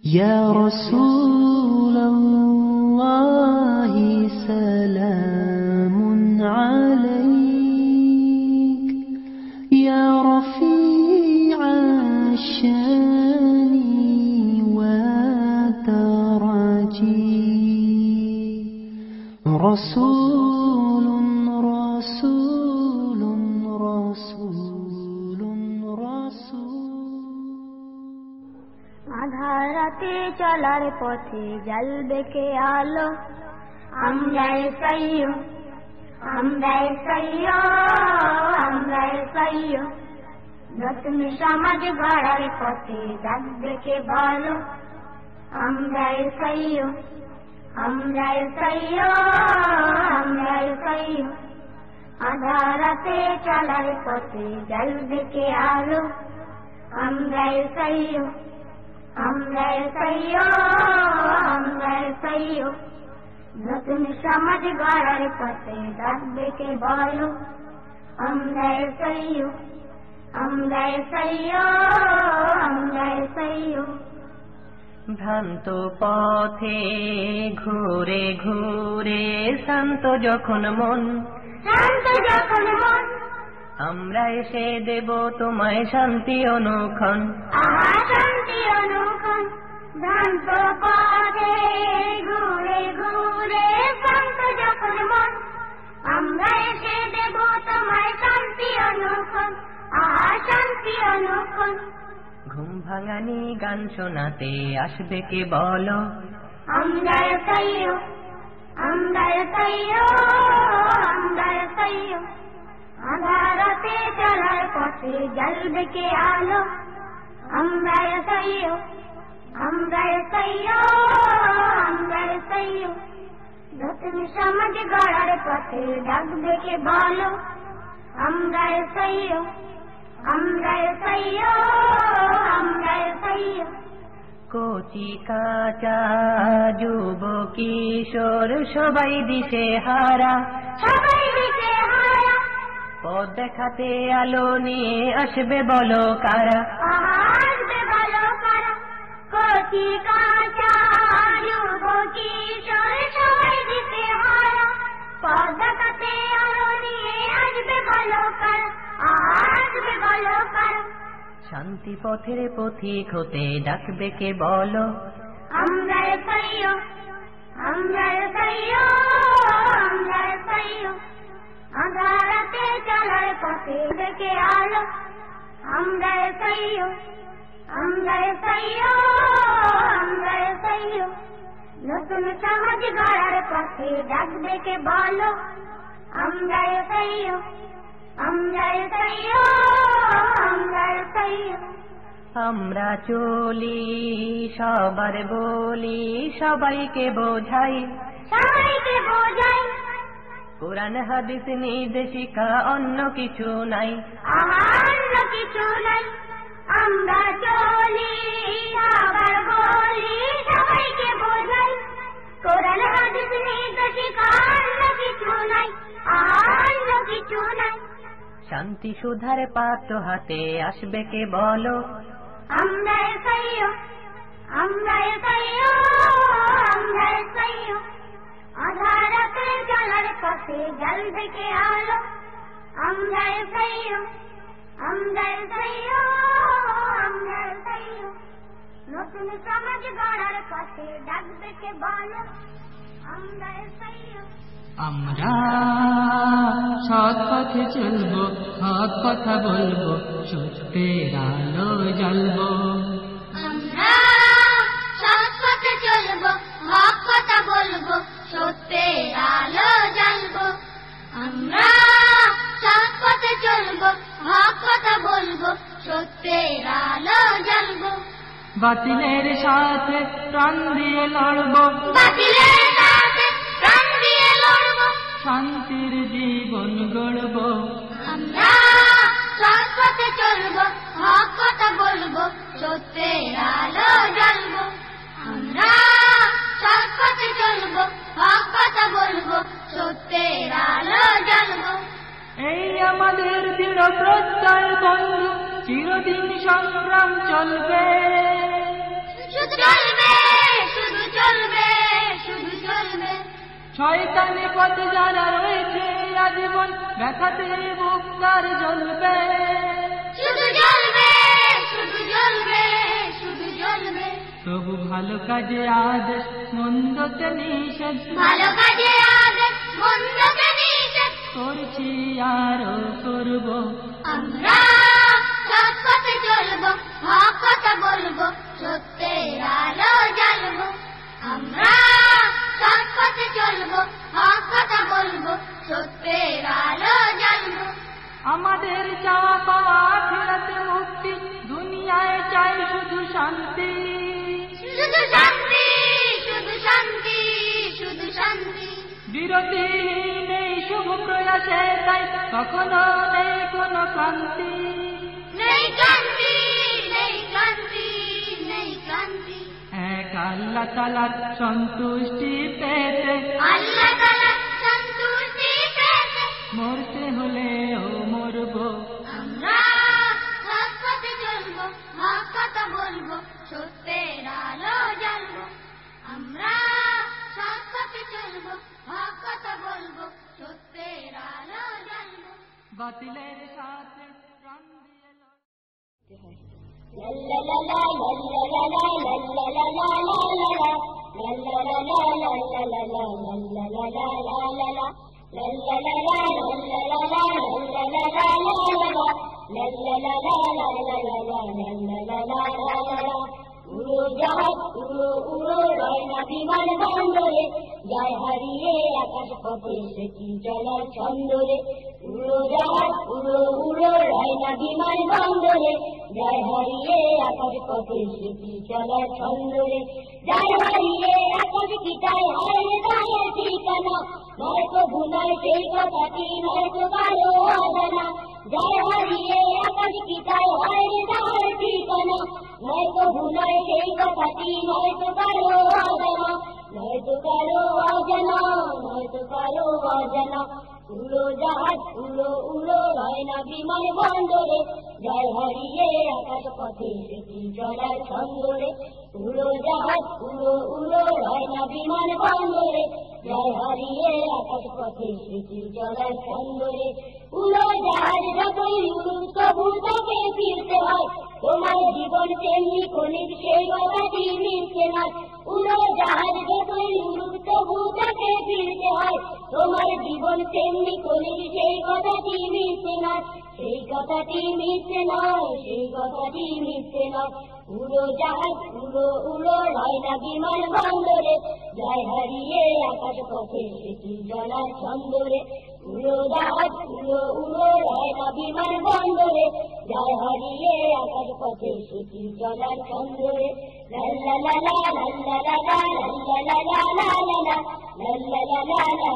ইয়া রাসূলাল্লাহি সালামুন আলাইক ইয়া রাফি'আশ শানি ওয়া তারাজি রাসূলুন রাসূলুন রাসূলুন রাসূল। আধারাতে চলার পথে জ্বলবে কে আলো, আমরাই সাইয়্যু আমরাই সাইয়্যু আমরাই সাইয়্যু। নতুন সমাজ গড়ার পথে ডাকবে কে বলো, আমরাই সাইয়্যু আমরাই সাইয়্যু আমরাই সাইয়্যু। আধারাতে চলার পথে জ্বলবে কে আলো, আমরাই সাইয়্যু আমরাই সাইয়্যু আমরাই সাইয়্যু। নতুন সমাজ গড়ার পথে ডাকবে কে বলো, আমরাই সাইয়্যু আমরাই সাইয়্যু আমরাই সাইয়্যু। ভ্রান্ত পথে ঘুরে ঘুরে শান্ত যখন মন, শান্ত যখন মন, আমরা এসে দেব তোমায় শান্তি অনুক্ষণ। আহা শান্তি অনুক্ষণ। ভ্রান্ত পথে ঘুরে ঘুরে শান্ত যখন মন, আমরা এসে দেব তোমায় শান্তি অনুক্ষণ। আহা শান্তি অনুক্ষণ। ঘুম ভাঙানি গান শোনাতে আসবে কে বলো, আমরাই সাইয়্যু আমরাই সাইয়্যু আমরাই সাইয়্যু। আধারাতে চলার পথে জ্বলবে কে আলো, আমরাই সাইয়্যু আমরাই সাইয়্যু আমরাই সাইয়্যু। নতুন সমাজ গড়ার পথে ডাকবে কে বলো, আমরাই সাইয়্যু আমরাই সাইয়্যু আমরাই সাইয়্যু। কচি কাঁচা যুব কিশোর সবাই দিশে হারা, সবাই দিশে হারা। পথ দেখাতে আলো নিয়ে আসবে বলো কারা, আসবে বলো কারা। কচি কাঁচা যুব কিশোর সবাই দিশে হারা, পথ দেখাতে আলো নিয়ে আসবে বলো কারা, আসবে বলো কারা। শান্তি পথের পথিক হতে ডাকবে কে বলো, আমরাই সাইয়্যু আমরাই সাইয়্যু আমরাই সাইয়্যু। আধারাতে চলার পথে ডেকে আলো, আমরাই সাইয়্যু আমরাই সাইয়্যু আমরাই সাইয়্যু। নতুন সমাজ গড়ার পথে ডাকবে কে বলো, আমরাই সাইয়্যু আমরাই সাইয়্যু আমরাই সাইয়্যু। আমরা চলি সবার বলি সবাইকে বোঝাই, সবাইকে বোঝাই। কোরআন হাদিস নির্দেশিকা অন্য কিছু নাই, অন্য কিছু নাই। আমরা চলি সবার বলি সবাইকে বোঝাই, কোরআন হাদিস নির্দেশিকা অন্য কিছু নাই, অন্য কিছু নাই। শান্তি সুধার পাত্র হাতে আসবে কে বলো, আমরাই সাইয়্যু আমরাই সাইয়্যু আমরাই সাইয়্যু। আধারাতে চলার পথে জ্বলবে কে আলো, আমরাই সাইয়্যু আমরাই সাইয়্যু আমরাই সাইয়্যু। নতুন সমাজ গড়ার পথে ডাকবে কে বলো, আমরাই সাইয়্যু। আমরা সৎ পথে চলবো, হক কথা বলবো, সত্যের আলো জ্বলবো। আমরা সৎ পথে চলবো, হক কথা বলবো, সত্যের আলো জ্বলবো। আমরা সৎ পথে চলবো, হক কথা বলবো, সত্যের আলো জ্বলবো। বাতিলের সাথে প্রাণ দিয়ে লড়বো, বাতিলের সাথে প্রাণ দিয়ে লড়বো, শান্তির জীবন গড়বো। আমরা সৎ পথে চলবো, হক কথা বলবো, সত্যের আলো জ্বলবো। আমরা সৎ পথে চলবো, হক কথা বলবো, সত্যের আলো জ্বলবো। এই আমাদের দৃঢ় প্রত্যয় বন্ধু, চিরদিন সংগ্রাম চলবে, চলবে শয়তানি পথে যারা রয়েছে আজীবন ব্যথাতে বুক তার জ্বলবে, শুধু জ্বলবে, শুধু জ্বলবে, শুধু জ্বলবে। তবু ভালো কাজে আদেশ মন্দকে নিষেধ, ভালো কাজে আদেশ মন্দকে নিষেধ করছি আরো করব। আমরা সৎ পথে চলবো, হক কথা বলবো, সত্যের আলো জ্বালবো। আমরা সৎ পথে চলবো, হক কথা বলবো, সত্যের আলো জ্বালবো। আমাদের চাওয়া পাওয়া আখিরাতে মুক্তি, দুনিয়ায় চাই শুধু শান্তি। শুধু শান্তি, শুধু শান্তি, শুধু শান্তি। বিরতি নেই শুভ প্রয়াসে, তাই কখনো নেই কোনো ক্লান্তি। নেই ক্লান্তি, নেই ক্লান্তি, নেই ক্লান্তি। এক আল্লাহ তাআলার সন্তুষ্টি পেতে, আল্লাহ তাআলার সন্তুষ্টি পেতে মরতে হলেও মরবো। আমরা সৎ পথে চলবো, হক কথা বলবো, সত্যের আলো জ্বালবো। আমরা সৎ পথে চলবো, হক কথা বলবো, সত্যের আলো জ্বালবো। বাতিলের সাথে প্রাণ দিয়ে লড়। উড়ো জাহাজ উড়ো উড়ো রয় না বিমান বন্দরে, যায় হারিয়ে আকাশ পথে সে কি চলার ছন্দরে। উড়ো জাহাজ উড়ো উড়ো রয় না বিমান বন্দরে, যায় হারিয়ে আকাশ পথে সে কি চলার ছন্দরে। যায় হারিয়ে আকাশ কি তাই হারিয়ে যায় ঠিকানা, নয়তো ভুলায় সেই কথাটি নয়তো কারো অজানা। যায় হারিয়ে আকাশ কি তাই হারিয়ে যায় ঠিকানা, নয়তো ভুলায় সেই কথাটি নয়তো কারো অজানা, নয়তো কারো অজানা, নয়তো কারো অজানা। উড়ো জাহাজ উড়ো উড়ো রয় না বিমান বন্দরে, যায় হারিয়ে আকাশ পথে সেটি চলার ছন্দরে। উড়ো জাহাজ উড়ো উড়ো রয় না বিমান বন্দরে, যায় হারিয়ে আকাশ পথে সেটি চলার ছন্দরে। উড়ো জাহাজ যতই উড়ুক তবু তাকে ফিরতে হয়, তোমার জীবন তেমনি ক্ষণিক সেই কথাটি মিলছে না। উড়ো জাহাজ যতই উড়ুক তবু তাকে ফিরতে হয়, তোমার জীবন তেমনি ক্ষণিক সেই কথাটি মিলছে না, সেই কথাটি মিলছে না, সেই কথাটি মিলছে না। উড়ো জাহাজ উড়ো উড়ো রয় না বিমান বন্দরে, যায় হারিয়ে আকাশ পথে সেটি চলার ছন্দরে। উড়ো জাহাজ উড়ো উড়ো রয় না বিমান বন্দরে, যায় হারিয়ে আকাশ পথে সেটি চলার ছন্দরে। লা লা লা লা লা লা লা লা লা লা লা লা লা লা লা লা লা লা